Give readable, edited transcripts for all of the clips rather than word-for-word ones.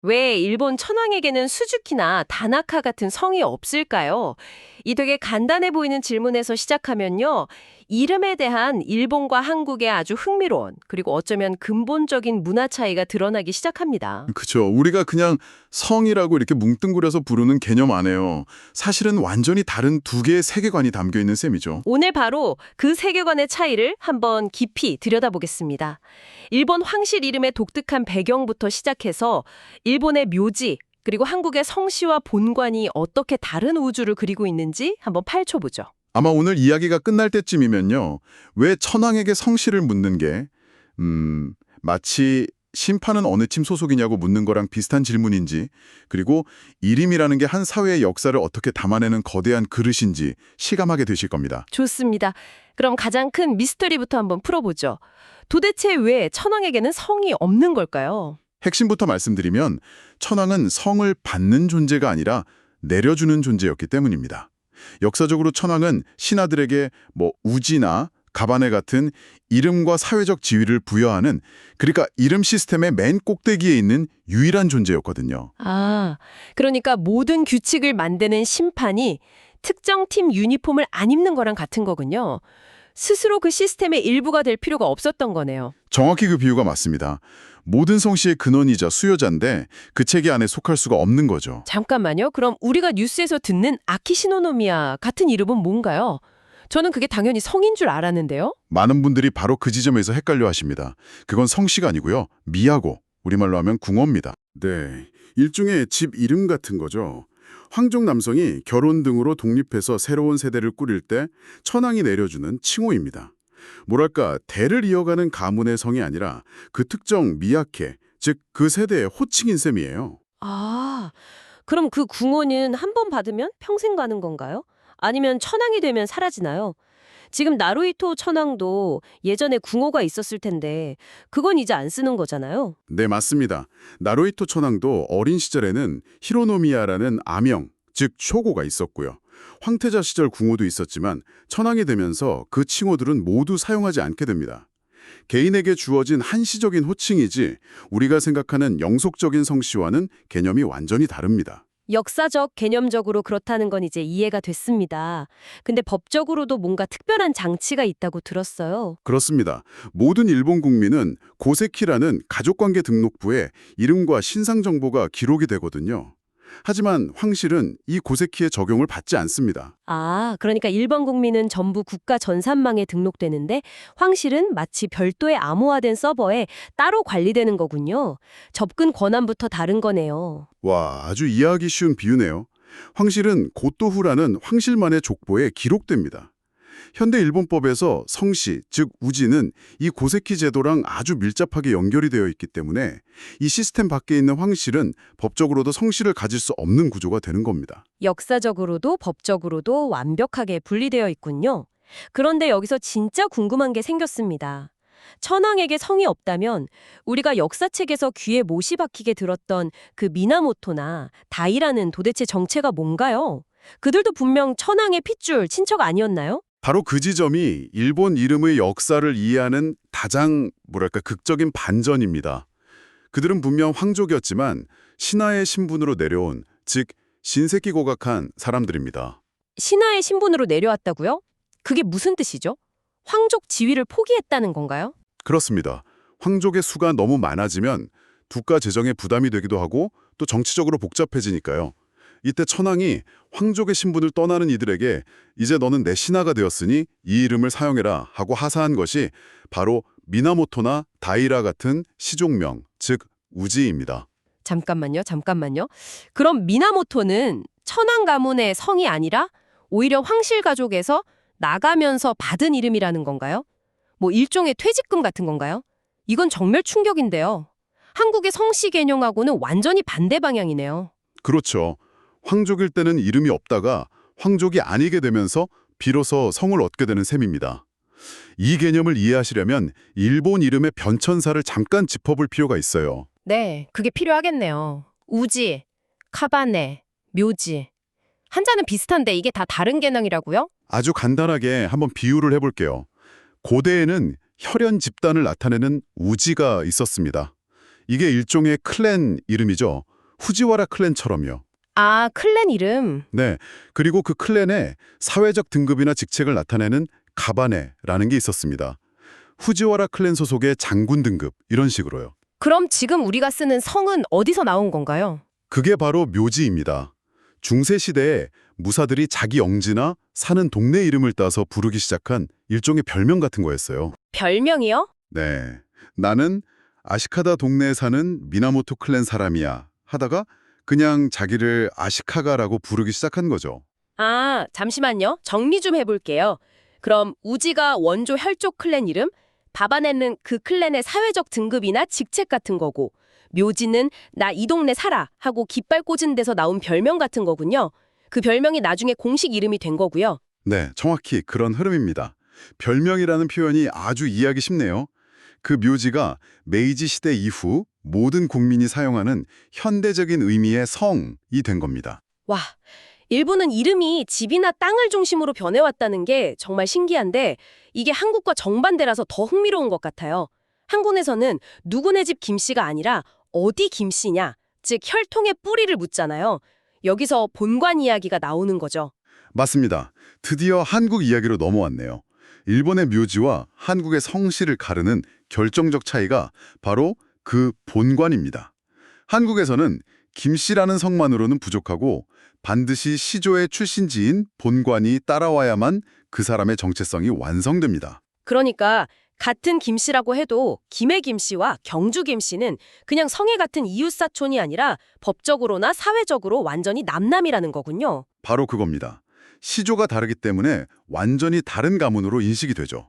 왜 일본 천황에게는 수즈키나 다나카 같은 성이 없을까요? 이 되게 간단해 보이는 질문에서 시작하면요. 이름에 대한 일본과 한국의 아주 흥미로운, 그리고 어쩌면 근본적인 문화 차이가 드러나기 시작합니다. 그쵸. 우리가 그냥 성이라고 이렇게 뭉뚱그려서 부르는 개념 안에요. 사실은 완전히 다른 두 개의 세계관이 담겨 있는 셈이죠. 오늘 바로 그 세계관의 차이를 한번 깊이 들여다보겠습니다. 일본 황실 이름의 독특한 배경부터 시작해서 일본의 묘지, 그리고 한국의 성씨와 본관이 어떻게 다른 우주를 그리고 있는지 한번 파헤쳐보죠. 아마 오늘 이야기가 끝날 때쯤이면요. 왜 천황에게 성씨를 묻는 게 마치 심판은 어느 팀 소속이냐고 묻는 거랑 비슷한 질문인지, 그리고 이름이라는 게 한 사회의 역사를 어떻게 담아내는 거대한 그릇인지 실감하게 되실 겁니다. 좋습니다. 그럼 가장 큰 미스터리부터 한번 풀어보죠. 도대체 왜 천황에게는 성이 없는 걸까요? 핵심부터 말씀드리면 천황은 성을 받는 존재가 아니라 내려주는 존재였기 때문입니다. 역사적으로 천황은 신하들에게 우지나 가바네 같은 이름과 사회적 지위를 부여하는, 그러니까 이름 시스템의 맨 꼭대기에 있는 유일한 존재였거든요. 아, 그러니까 모든 규칙을 만드는 심판이 특정 팀 유니폼을 안 입는 거랑 같은 거군요. 스스로 그 시스템의 일부가 될 필요가 없었던 거네요. 정확히 그 비유가 맞습니다. 모든 성씨의 근원이자 수요자인데 그 체계 안에 속할 수가 없는 거죠. 잠깐만요. 그럼 우리가 뉴스에서 듣는 아키시노노미야 같은 이름은 뭔가요? 저는 그게 당연히 성인 줄 알았는데요. 많은 분들이 바로 그 지점에서 헷갈려 하십니다. 그건 성씨가 아니고요. 미야고, 우리말로 하면 궁어입니다. 네, 일종의 집 이름 같은 거죠. 황족 남성이 결혼 등으로 독립해서 새로운 세대를 꾸릴 때 천황이 내려주는 칭호입니다. 뭐랄까, 대를 이어가는 가문의 성이 아니라 그 특정 미야케, 즉 그 세대의 호칭인 셈이에요. 아, 그럼 그 궁호는 한 번 받으면 평생 가는 건가요? 아니면 천황이 되면 사라지나요? 지금 나루히토 천황도 예전에 궁호가 있었을 텐데 그건 이제 안 쓰는 거잖아요. 네, 맞습니다. 나루히토 천황도 어린 시절에는 히로노미야라는 아명, 즉 초고가 있었고요. 황태자 시절 궁호도 있었지만 천황이 되면서 그 칭호들은 모두 사용하지 않게 됩니다. 개인에게 주어진 한시적인 호칭이지 우리가 생각하는 영속적인 성씨와는 개념이 완전히 다릅니다. 역사적, 개념적으로 그렇다는 건 이제 이해가 됐습니다. 근데 법적으로도 뭔가 특별한 장치가 있다고 들었어요. 그렇습니다. 모든 일본 국민은 고세키라는 가족관계 등록부에 이름과 신상 정보가 기록이 되거든요. 하지만 황실은 이 고세키의 적용을 받지 않습니다. 아, 그러니까 일본 국민은 전부 국가 전산망에 등록되는데 황실은 마치 별도의 암호화된 서버에 따로 관리되는 거군요. 접근 권한부터 다른 거네요. 와, 아주 이해하기 쉬운 비유네요. 황실은 고토후라는 황실만의 족보에 기록됩니다. 현대 일본법에서 성씨, 즉 우지는 이 고세키 제도랑 아주 밀접하게 연결이 되어 있기 때문에 이 시스템 밖에 있는 황실은 법적으로도 성씨를 가질 수 없는 구조가 되는 겁니다. 역사적으로도 법적으로도 완벽하게 분리되어 있군요. 그런데 여기서 진짜 궁금한 게 생겼습니다. 천황에게 성이 없다면 우리가 역사책에서 귀에 못이 박히게 들었던 그 미나모토나 다이라는 도대체 정체가 뭔가요? 그들도 분명 천황의 핏줄, 친척 아니었나요? 바로 그 지점이 일본 이름의 역사를 이해하는 가장 극적인 반전입니다. 그들은 분명 황족이었지만 신하의 신분으로 내려온, 즉 신세키 고각한 사람들입니다. 신하의 신분으로 내려왔다고요? 그게 무슨 뜻이죠? 황족 지위를 포기했다는 건가요? 그렇습니다. 황족의 수가 너무 많아지면 국가 재정에 부담이 되기도 하고 또 정치적으로 복잡해지니까요. 이때 천황이 황족의 신분을 떠나는 이들에게 이제 너는 내 신하가 되었으니 이 이름을 사용해라 하고 하사한 것이 바로 미나모토나 다이라 같은 시족명, 즉 우지입니다. 잠깐만요. 그럼 미나모토는 천황 가문의 성이 아니라 오히려 황실 가족에서 나가면서 받은 이름이라는 건가요? 뭐 일종의 퇴직금 같은 건가요? 이건 정말 충격인데요. 한국의 성씨 개념하고는 완전히 반대 방향이네요. 그렇죠. 황족일 때는 이름이 없다가 황족이 아니게 되면서 비로소 성을 얻게 되는 셈입니다. 이 개념을 이해하시려면 일본 이름의 변천사를 잠깐 짚어볼 필요가 있어요. 네, 그게 필요하겠네요. 우지, 카바네, 묘지. 한자는 비슷한데 이게 다 다른 개념이라고요? 아주 간단하게 한번 비유를 해볼게요. 고대에는 혈연 집단을 나타내는 우지가 있었습니다. 이게 일종의 클랜 이름이죠. 후지와라 클랜처럼요. 아, 클랜 이름. 네, 그리고 그 클랜의 사회적 등급이나 직책을 나타내는 가바네라는 게 있었습니다. 후지와라 클랜 소속의 장군 등급, 이런 식으로요. 그럼 지금 우리가 쓰는 성은 어디서 나온 건가요? 그게 바로 묘지입니다. 중세시대에 무사들이 자기 영지나 사는 동네 이름을 따서 부르기 시작한 일종의 별명 같은 거였어요. 별명이요? 네, 나는 아시카다 동네에 사는 미나모토 클랜 사람이야 하다가 그냥 자기를 아시카가라고 부르기 시작한 거죠. 아, 잠시만요. 정리 좀 해볼게요. 그럼 우지가 원조 혈족 클랜 이름, 바바네는 그 클랜의 사회적 등급이나 직책 같은 거고, 묘지는 나 이 동네 살아 하고 깃발 꽂은 데서 나온 별명 같은 거군요. 그 별명이 나중에 공식 이름이 된 거고요. 네, 정확히 그런 흐름입니다. 별명이라는 표현이 아주 이해하기 쉽네요. 그 묘지가 메이지 시대 이후 모든 국민이 사용하는 현대적인 의미의 성이 된 겁니다. 와, 일본은 이름이 집이나 땅을 중심으로 변해왔다는 게 정말 신기한데 이게 한국과 정반대라서 더 흥미로운 것 같아요. 한국에서는 누구네 집 김씨가 아니라 어디 김씨냐, 즉 혈통의 뿌리를 묻잖아요. 여기서 본관 이야기가 나오는 거죠. 맞습니다. 드디어 한국 이야기로 넘어왔네요. 일본의 묘지와 한국의 성씨를 가르는 결정적 차이가 바로 그 본관입니다. 한국에서는 김씨라는 성만으로는 부족하고 반드시 시조의 출신지인 본관이 따라와야만 그 사람의 정체성이 완성됩니다. 그러니까 같은 김씨라고 해도 김해 김씨와 경주 김씨는 그냥 성에 같은 이웃사촌이 아니라 법적으로나 사회적으로 완전히 남남이라는 거군요. 바로 그겁니다. 시조가 다르기 때문에 완전히 다른 가문으로 인식이 되죠.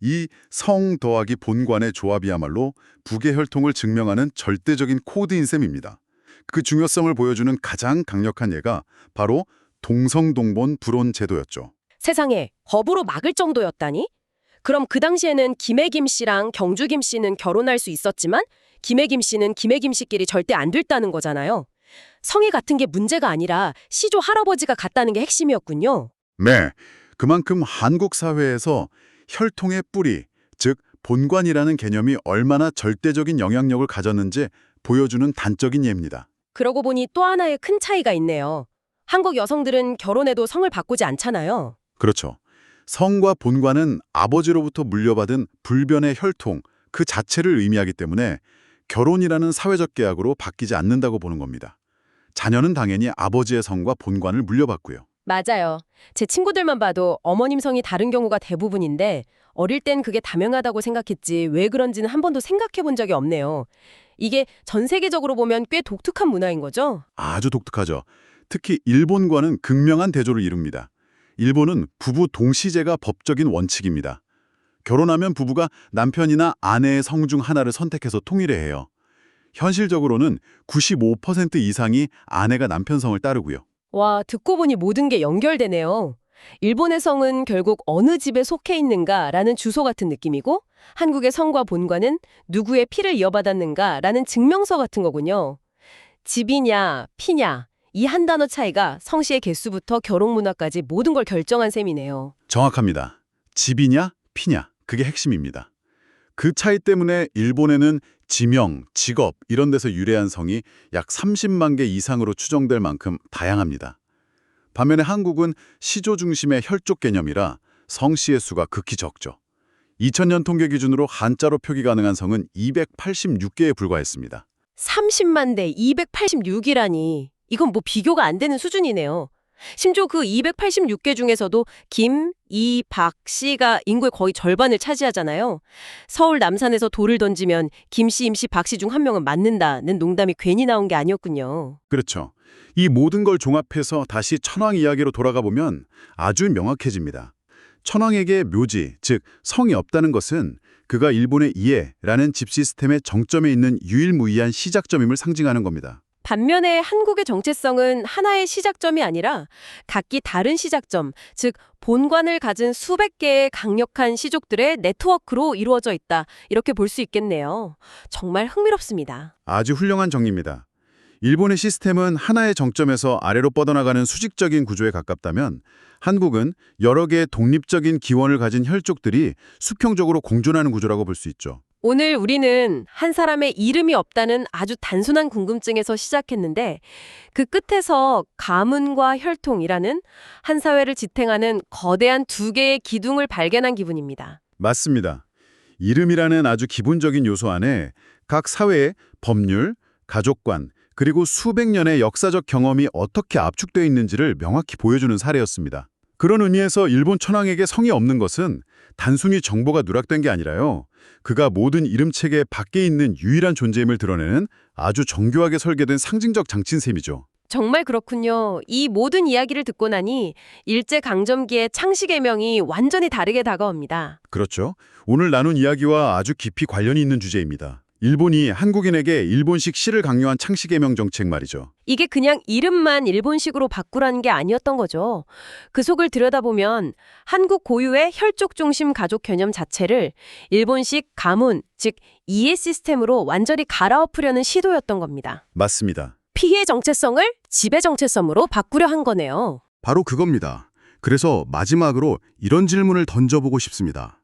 이 성 더하기 본관의 조합이야말로 북의 혈통을 증명하는 절대적인 코드인 셈입니다. 그 중요성을 보여주는 가장 강력한 예가 바로 동성동본 불혼 제도였죠. 세상에 법으로 막을 정도였다니? 그럼 그 당시에는 김해 김씨랑 경주 김씨는 결혼할 수 있었지만 김해 김씨는 김해 김씨끼리 절대 안 됐다는 거잖아요. 성이 같은 게 문제가 아니라 시조 할아버지가 같다는 게 핵심이었군요. 네, 그만큼 한국 사회에서 혈통의 뿌리, 즉 본관이라는 개념이 얼마나 절대적인 영향력을 가졌는지 보여주는 단적인 예입니다. 그러고 보니 또 하나의 큰 차이가 있네요. 한국 여성들은 결혼해도 성을 바꾸지 않잖아요. 그렇죠. 성과 본관은 아버지로부터 물려받은 불변의 혈통, 그 자체를 의미하기 때문에 결혼이라는 사회적 계약으로 바뀌지 않는다고 보는 겁니다. 자녀는 당연히 아버지의 성과 본관을 물려받고요. 맞아요. 제 친구들만 봐도 어머님 성이 다른 경우가 대부분인데 어릴 땐 그게 당연하다고 생각했지 왜 그런지는 한 번도 생각해 본 적이 없네요. 이게 전 세계적으로 보면 꽤 독특한 문화인 거죠? 아주 독특하죠. 특히 일본과는 극명한 대조를 이룹니다. 일본은 부부 동시제가 법적인 원칙입니다. 결혼하면 부부가 남편이나 아내의 성 중 하나를 선택해서 통일해야 해요. 현실적으로는 95% 이상이 아내가 남편 성을 따르고요. 와, 듣고 보니 모든 게 연결되네요. 일본의 성은 결국 어느 집에 속해 있는가라는 주소 같은 느낌이고 한국의 성과 본관은 누구의 피를 이어받았는가라는 증명서 같은 거군요. 집이냐, 피냐, 이 한 단어 차이가 성씨의 개수부터 결혼 문화까지 모든 걸 결정한 셈이네요. 정확합니다. 집이냐, 피냐, 그게 핵심입니다. 그 차이 때문에 일본에는 지명, 직업 이런 데서 유래한 성이 약 30만 개 이상으로 추정될 만큼 다양합니다. 반면에 한국은 시조 중심의 혈족 개념이라 성씨의 수가 극히 적죠. 2000년 통계 기준으로 한자로 표기 가능한 성은 286개에 불과했습니다. 30만 대 286이라니. 이건 뭐 비교가 안 되는 수준이네요. 심지어 그 286개 중에서도 김, 이, 박, 씨가 인구의 거의 절반을 차지하잖아요. 서울 남산에서 돌을 던지면 김씨, 임씨, 박씨 중 한 명은 맞는다는 농담이 괜히 나온 게 아니었군요. 그렇죠. 이 모든 걸 종합해서 다시 천황 이야기로 돌아가 보면 아주 명확해집니다. 천황에게 묘지, 즉 성이 없다는 것은 그가 일본의 이해라는 집 시스템의 정점에 있는 유일무이한 시작점임을 상징하는 겁니다. 반면에 한국의 정체성은 하나의 시작점이 아니라 각기 다른 시작점, 즉 본관을 가진 수백 개의 강력한 시족들의 네트워크로 이루어져 있다. 이렇게 볼 수 있겠네요. 정말 흥미롭습니다. 아주 훌륭한 정리입니다. 일본의 시스템은 하나의 정점에서 아래로 뻗어나가는 수직적인 구조에 가깝다면 한국은 여러 개의 독립적인 기원을 가진 혈족들이 수평적으로 공존하는 구조라고 볼 수 있죠. 오늘 우리는 한 사람의 이름이 없다는 아주 단순한 궁금증에서 시작했는데 그 끝에서 가문과 혈통이라는 한 사회를 지탱하는 거대한 두 개의 기둥을 발견한 기분입니다. 맞습니다. 이름이라는 아주 기본적인 요소 안에 각 사회의 법률, 가족관, 그리고 수백 년의 역사적 경험이 어떻게 압축되어 있는지를 명확히 보여주는 사례였습니다. 그런 의미에서 일본 천황에게 성이 없는 것은 단순히 정보가 누락된 게 아니라요. 그가 모든 이름 체계 밖에 있는 유일한 존재임을 드러내는 아주 정교하게 설계된 상징적 장치인 셈이죠. 정말 그렇군요. 이 모든 이야기를 듣고 나니 일제강점기의 창씨개명이 완전히 다르게 다가옵니다. 그렇죠. 오늘 나눈 이야기와 아주 깊이 관련이 있는 주제입니다. 일본이 한국인에게 일본식 시를 강요한 창씨개명 정책 말이죠. 이게 그냥 이름만 일본식으로 바꾸라는 게 아니었던 거죠. 그 속을 들여다보면 한국 고유의 혈족 중심 가족 개념 자체를 일본식 가문, 즉 이해 시스템으로 완전히 갈아엎으려는 시도였던 겁니다. 맞습니다. 피해 정체성을 지배 정체성으로 바꾸려 한 거네요. 바로 그겁니다. 그래서 마지막으로 이런 질문을 던져보고 싶습니다.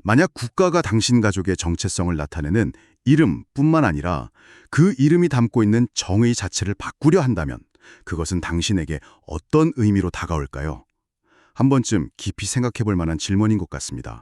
만약 국가가 당신 가족의 정체성을 나타내는 이름뿐만 아니라 그 이름이 담고 있는 정의 자체를 바꾸려 한다면 그것은 당신에게 어떤 의미로 다가올까요? 한 번쯤 깊이 생각해 볼 만한 질문인 것 같습니다.